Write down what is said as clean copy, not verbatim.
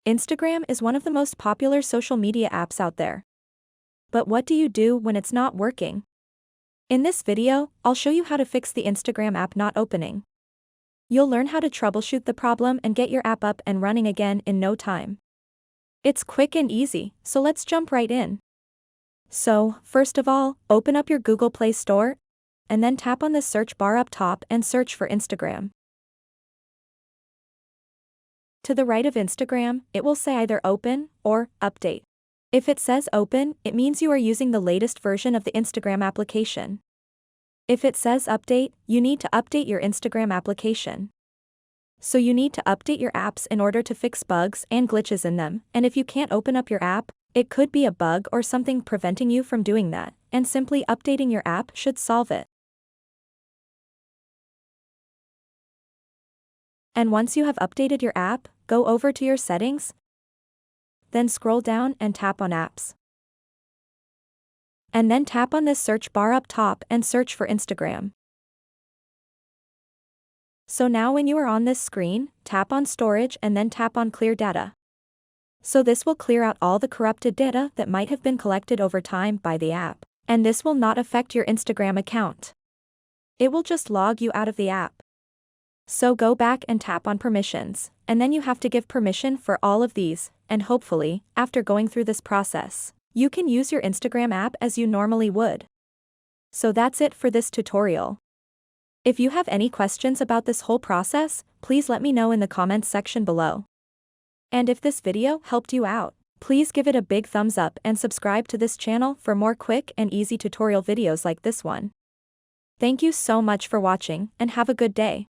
Instagram is one of the most popular social media apps out there. But what do you do when it's not working? In this video, I'll show you how to fix the Instagram app not opening. You'll learn how to troubleshoot the problem and get your app up and running again in no time. It's quick and easy, so let's jump right in. So, first of all, open up your Google Play Store, and then tap on the search bar up top and search for Instagram. To the right of Instagram, it will say either Open or Update. If it says Open, it means you are using the latest version of the Instagram application. If it says Update, you need to update your Instagram application. So you need to update your apps in order to fix bugs and glitches in them, and if you can't open up your app, it could be a bug or something preventing you from doing that, and simply updating your app should solve it. And once you have updated your app, go over to your settings, then scroll down and tap on Apps. And then tap on this search bar up top and search for Instagram. So now when you are on this screen, tap on Storage and then tap on Clear Data. So this will clear out all the corrupted data that might have been collected over time by the app, and this will not affect your Instagram account. It will just log you out of the app. So go back and tap on Permissions, and then you have to give permission for all of these, and hopefully, after going through this process, you can use your Instagram app as you normally would. So that's it for this tutorial. If you have any questions about this whole process, please let me know in the comments section below. And if this video helped you out, please give it a big thumbs up and subscribe to this channel for more quick and easy tutorial videos like this one. Thank you so much for watching and have a good day.